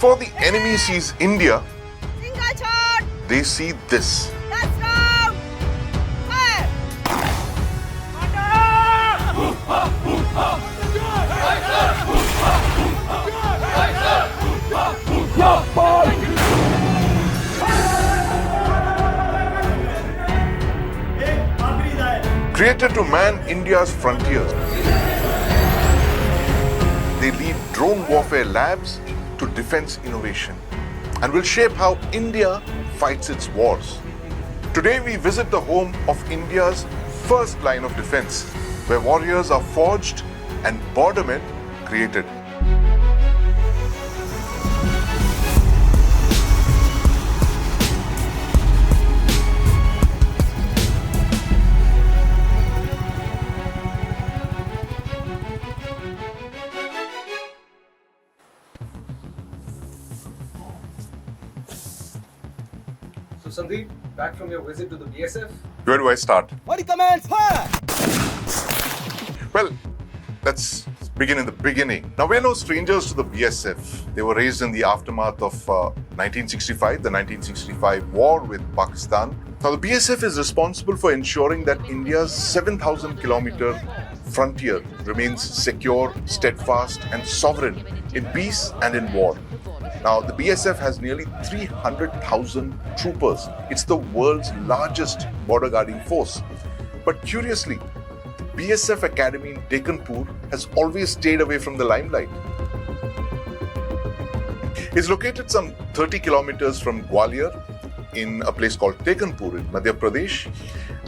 Before the enemy sees India, they see this. Created to man India's frontiers, they lead drone warfare labs to defense innovation and will shape how India fights its wars. Today we visit the home of India's first line of defense, where warriors are forged and bordermen created. So Sandeep, back from your visit to the BSF. Where do I start? What commands? Well, let's begin in the beginning. Now, we're no strangers to the BSF. They were raised in the aftermath of 1965, the 1965 war with Pakistan. Now, the BSF is responsible for ensuring that India's 7,000-kilometer frontier remains secure, steadfast, and sovereign in peace and in war. Now, the BSF has nearly 300,000 troopers. It's the world's largest border guarding force. But curiously, the BSF Academy Tekanpur has always stayed away from the limelight. It's located some 30 kilometers from Gwalior in a place called Tekanpur in Madhya Pradesh.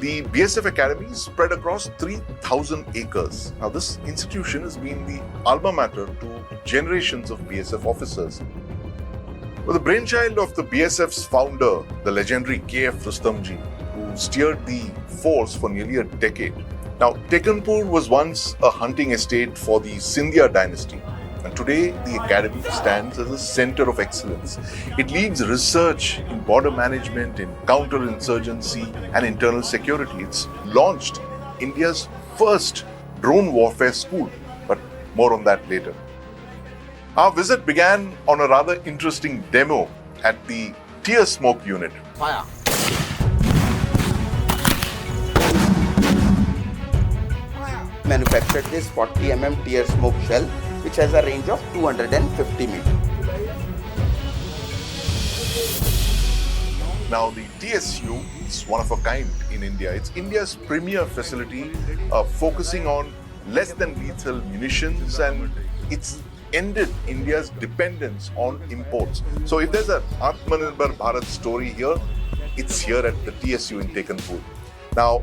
The BSF Academy is spread across 3,000 acres. Now, this institution has been the alma mater to generations of BSF officers. Well, the brainchild of the BSF's founder, the legendary KF Rustamji, who steered the force for nearly a decade. Now, Tekanpur was once a hunting estate for the Sindhya dynasty, and today the academy stands as a center of excellence. It leads research in border management, in counterinsurgency and internal security. It's launched India's first drone warfare school, but more on that later. Our visit began on a rather interesting demo at the tear smoke unit. Fire. Manufactured this 40 mm tear smoke shell, which has a range of 250 meters. Now, the TSU is one of a kind in India. It's India's premier facility focusing on less than lethal munitions, and it's ended India's dependence on imports. So if there's an Atmanirbhar Bharat story here, it's here at the TSU in Tekanpur. Now,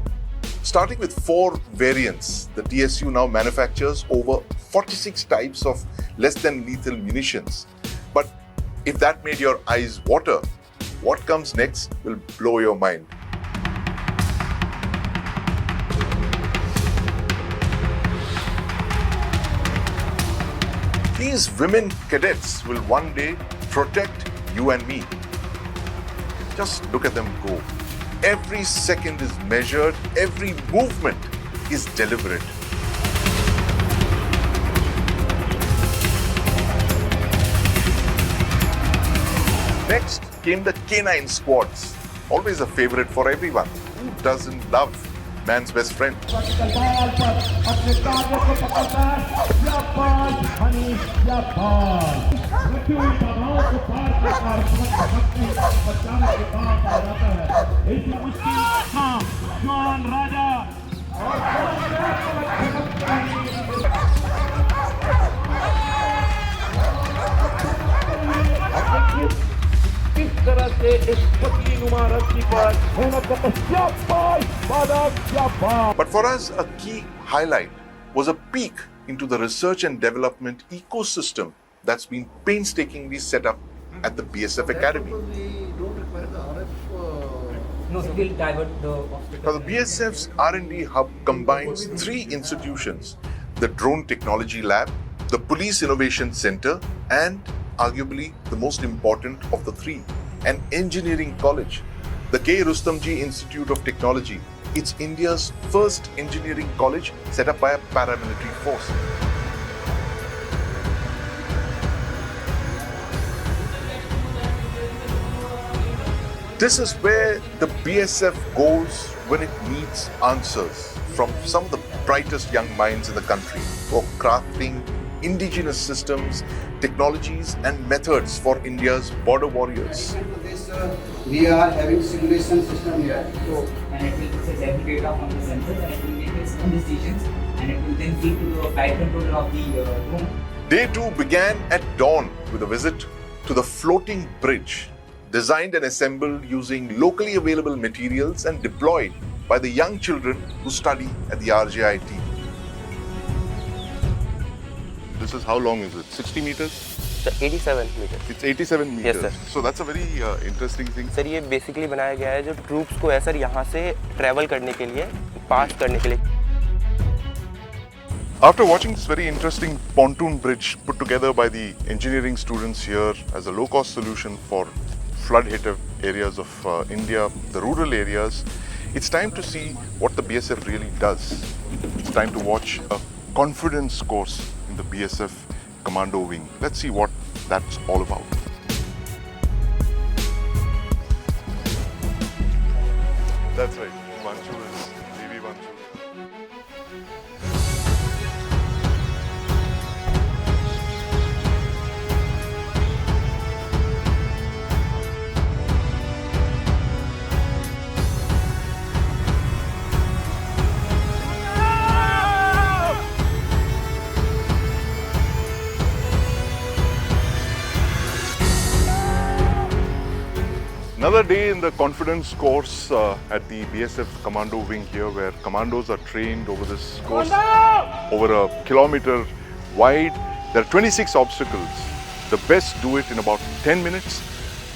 starting with 4 variants, the TSU now manufactures over 46 types of less than lethal munitions. But if that made your eyes water, what comes next will blow your mind. These women cadets will one day protect you and me. Just look at them go. Every second is measured, every movement is deliberate. Next came the K9 squads, always a favorite for everyone. Who doesn't love man's best friend? But for us, a key highlight was a peek into the research and development ecosystem that's been painstakingly set up at the BSF Academy. No, still divert the... Now, the BSF's R&D hub combines 3 institutions: the Drone Technology Lab, the Police Innovation Center, and arguably the most important of the 3, an engineering college, the K. Rustamji Institute of Technology. It's India's first engineering college set up by a paramilitary force. This is where the BSF goes when it needs answers from some of the brightest young minds in the country for crafting indigenous systems, technologies and methods for India's border warriors. We are having simulation system here. So, and it will process every data from the sensors and it will make its own decisions and it will then feed to the flight controller of the drone. Day 2 began at dawn with a visit to the floating bridge, designed and assembled using locally available materials and deployed by the young children who study at the RJIT. This is how long is it? 60 meters? Sir 87 metre It's 87 meters. Yes, sir. So that's a very interesting thing. Sir ये basically बनाया गया है जो troops को है sir यहाँ से travel करने के लिए पास करने के लिए. After watching this very interesting pontoon bridge put together by the engineering students here as a low-cost solution for flood-hit areas of India, the rural areas, it's time to see what the BSF really does. It's time to watch a confidence course in the BSF Commando wing. Let's see what that's all about. That's right, Vanchu is Devi Vanchu. Another day in the confidence course at the BSF Commando wing here, where commandos are trained over this course over a kilometer wide. There are 26 obstacles. The best do it in about 10 minutes.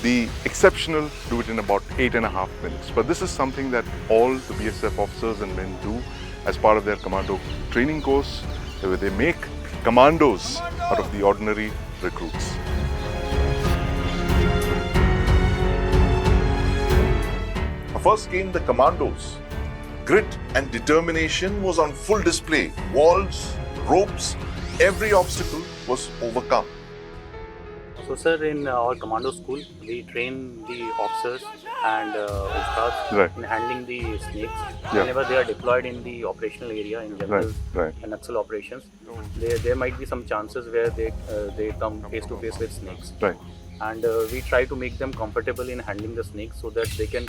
The exceptional do it in about 8.5 minutes. But this is something that all the BSF officers and men do as part of their commando training course, where they make commandos out of the ordinary recruits. First came the commandos. Grit and determination was on full display. Walls, ropes, every obstacle was overcome. So sir, in our commando school, we train the officers and ustads in handling the snakes whenever they are deployed in the operational area in jungle and Naxal operations. There might be some chances where they come face to face with snakes. And we try to make them comfortable in handling the snakes so that they can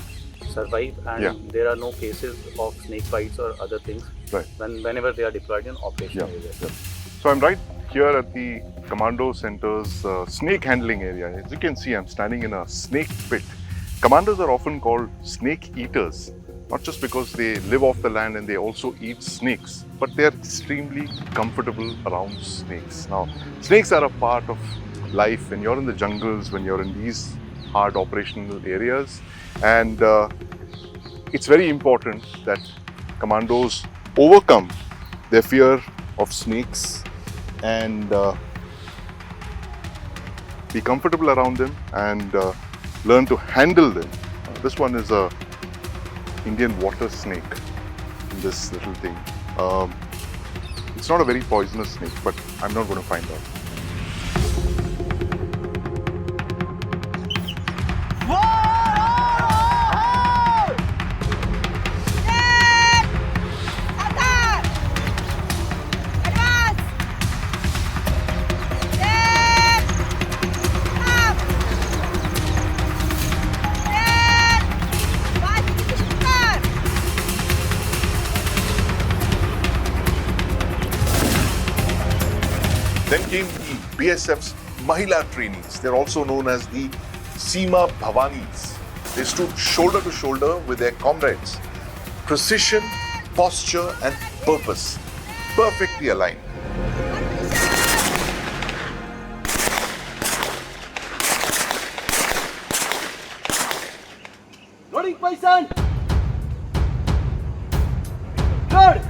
survive and there are no cases of snake bites or other things whenever they are deployed in operational areas. So I'm right here at the Commando Center's snake handling area. As you can see, I'm standing in a snake pit. Commanders are often called snake eaters, not just because they live off the land and they also eat snakes, but they're extremely comfortable around snakes. Now, snakes are a part of life when you're in the jungles, when you're in these hard operational areas, and it's very important that commandos overcome their fear of snakes and be comfortable around them and learn to handle them. This one is a Indian water snake in this little thing. It's not a very poisonous snake, but I'm not going to find out. Then came the BSF's Mahila trainees. They're also known as the Seema Bhavanis. They stood shoulder to shoulder with their comrades. Precision, posture and purpose perfectly aligned. Loading position. Load.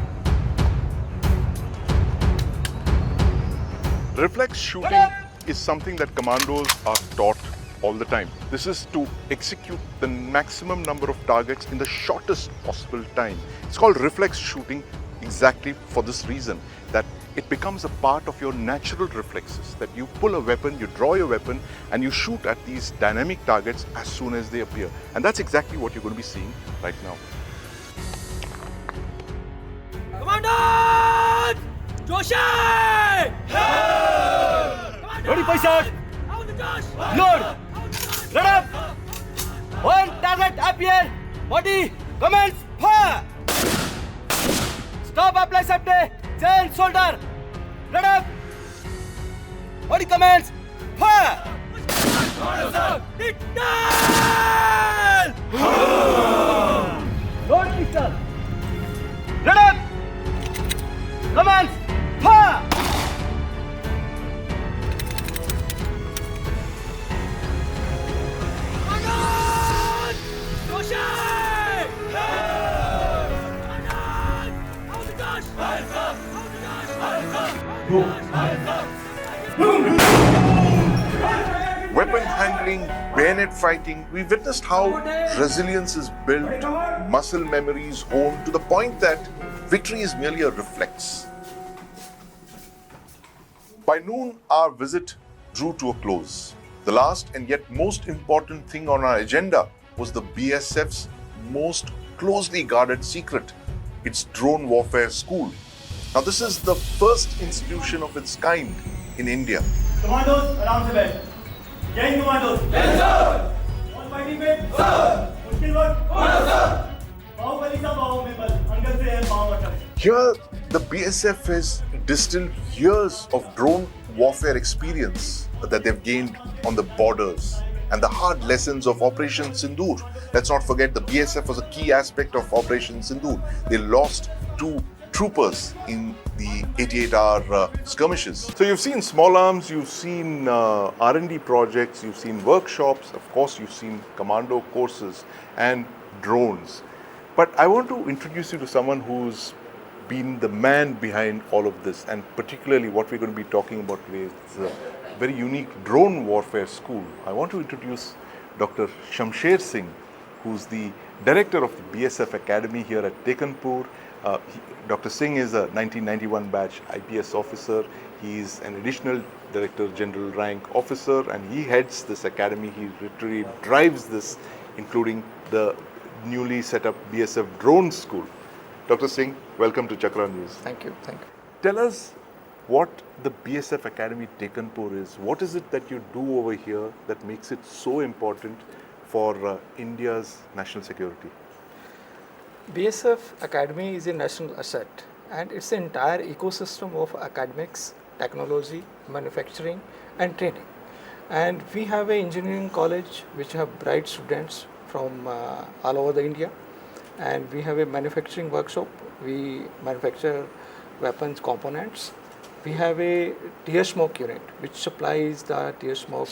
Reflex shooting is something that commandos are taught all the time. This is to execute the maximum number of targets in the shortest possible time. It's called reflex shooting exactly for this reason, that it becomes a part of your natural reflexes that you pull a weapon, you draw your weapon, and you shoot at these dynamic targets as soon as they appear. And that's exactly what you're going to be seeing right now. Commanders! Joshi! Ready for shot! Load! Let up! One target appear! Body! Commence! Fire! Stop, apply safety! Chain, shoulder! Let up! Body commence! Fire! Hit down! Load pistol! Let up! Commence! Fire! Weapon handling, bayonet fighting, we witnessed how resilience is built, muscle memory is honed to the point that victory is merely a reflex. By noon, our visit drew to a close. The last and yet most important thing on our agenda was the BSF's most closely guarded secret, its drone warfare school. Now, this is the first institution of its kind in India. Commandos, around the bed. Gang commandos. Yes, sir. All fighting fit. Sir. Mushkil work. Yes, sir. Bahubali sa Bahubali. Angal se hai Bahubali. Here, the BSF has distilled years of drone warfare experience that they've gained on the borders and the hard lessons of Operation Sindoor. Let's not forget the BSF was a key aspect of Operation Sindoor. They lost 2 troopers in the 88-hour skirmishes. So you've seen small arms, you've seen R&D projects, you've seen workshops, of course you've seen commando courses and drones. But I want to introduce you to someone who's been the man behind all of this, and particularly what we're going to be talking about today is a very unique drone warfare school. I want to introduce Dr. Shamsher Singh, who's the director of the BSF Academy here at Tekanpur. Dr. Singh is a 1991 batch IPS officer. He's an additional Director General rank officer, and he heads this academy. He literally drives this, including the newly set up BSF Drone School. Dr. Singh, welcome to Chakra News. Thank you. Tell us what the BSF Academy Tekanpur is. What is it that you do over here that makes it so important for India's national security? BSF Academy is a national asset, and it's an entire ecosystem of academics, technology, manufacturing and training. And we have an engineering college which have bright students from all over the India, and we have a manufacturing workshop. We manufacture weapons components. We have a tear smoke unit which supplies the tear smoke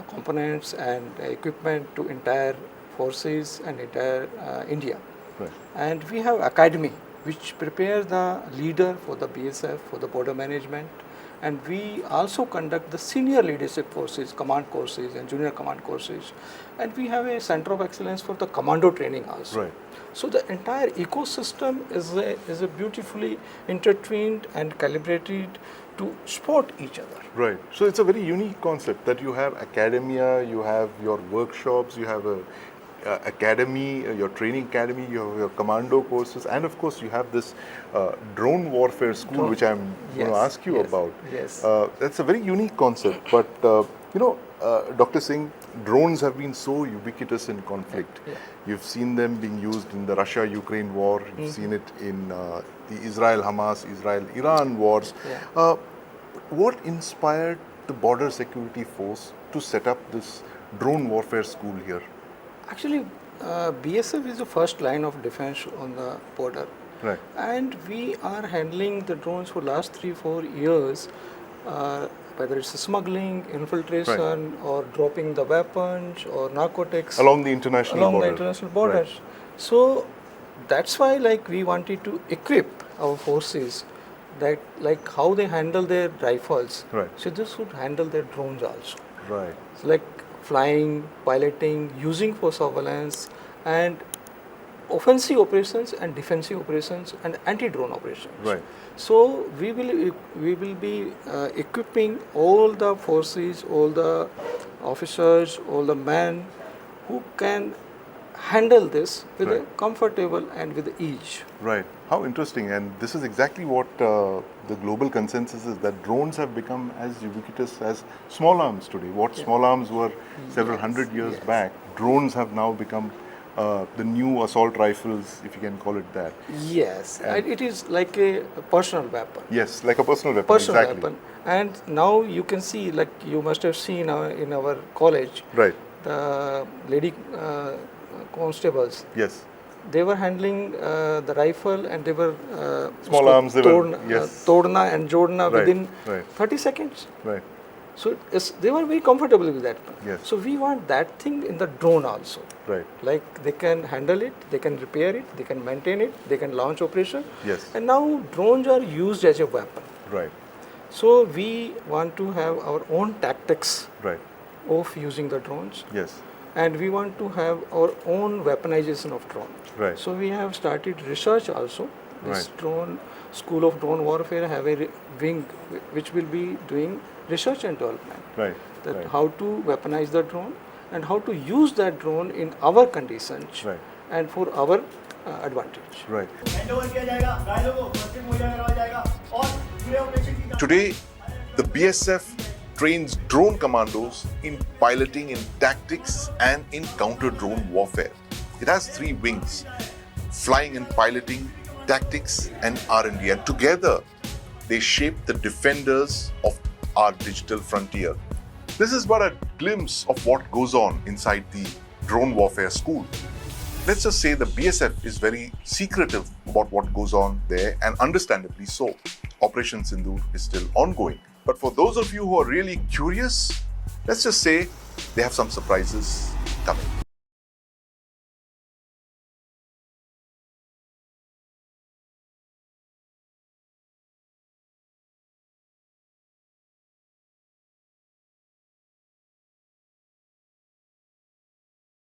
components and equipment to entire forces and entire India. Right. And we have academy which prepares the leader for the BSF, for the border management, and we also conduct the senior leadership courses, command courses and junior command courses, and we have a center of excellence for the commando training also. Right. So the entire ecosystem is a beautifully intertwined and calibrated to support each other. Right. So it's a very unique concept that you have academia, you have your workshops, you have a academy, your training academy, you have your commando courses, and of course you have this drone warfare school, which I'm going to ask you about. Yes. That's a very unique concept, but Dr. Singh, drones have been so ubiquitous in conflict. Yeah. You've seen them being used in the Russia-Ukraine war, you've seen it in the Israel-Hamas, Israel-Iran wars. Yeah. What inspired the Border Security Force to set up this drone warfare school here? Actually, BSF is the first line of defense on the border. Right. And we are handling the drones for last 3-4 years, whether it's smuggling, infiltration, or dropping the weapons or narcotics Along the international borders. Right. So that's why we wanted to equip our forces that how they handle their rifles. Right. So this would handle their drones also. Right. So flying, piloting, using for surveillance, and offensive operations and defensive operations and anti-drone operations. Right. So we will be equipping all the forces, all the officers, all the men who can handle this with a comfortable and with ease. Right. How interesting. And this is exactly what the global consensus is, that drones have become as ubiquitous as small arms today. What small arms were several hundred years back, drones have now become the new assault rifles, if you can call it that. Yes, and it is like a personal weapon. Yes, like a personal weapon. Personal exactly. weapon. And now you can see, like you must have seen in our college, Right. the lady constables. Yes. They were handling the rifle and they were Small arms, they were, yes. Todna and Jodna Right, within right. 30 seconds. Right. So they were very comfortable with that. Yes. So we want that thing in the drone also. Right. Like they can handle it, they can repair it, they can maintain it, they can launch operation. Yes. And now drones are used as a weapon. Right. So we want to have our own tactics Right. of using the drones. Yes. And we want to have our own weaponization of drone. Right. So we have started research also. This Right. drone school of drone warfare have a wing which will be doing research and development. Right. That Right. how to weaponize the drone and how to use that drone in our conditions Right. and for our advantage. Right. Handover किया जाएगा घायलों को first aid मुहैया करवाया जाएगा और पूरे operation की Today, the BSF trains drone commandos in piloting, in tactics, and in counter-drone warfare. It has 3 wings: flying and piloting, tactics, and R&D. And together, they shape the defenders of our digital frontier. This is but a glimpse of what goes on inside the drone warfare school. Let's just say the BSF is very secretive about what goes on there, and understandably so. Operation Sindoor is still ongoing. But for those of you who are really curious, let's just say they have some surprises coming.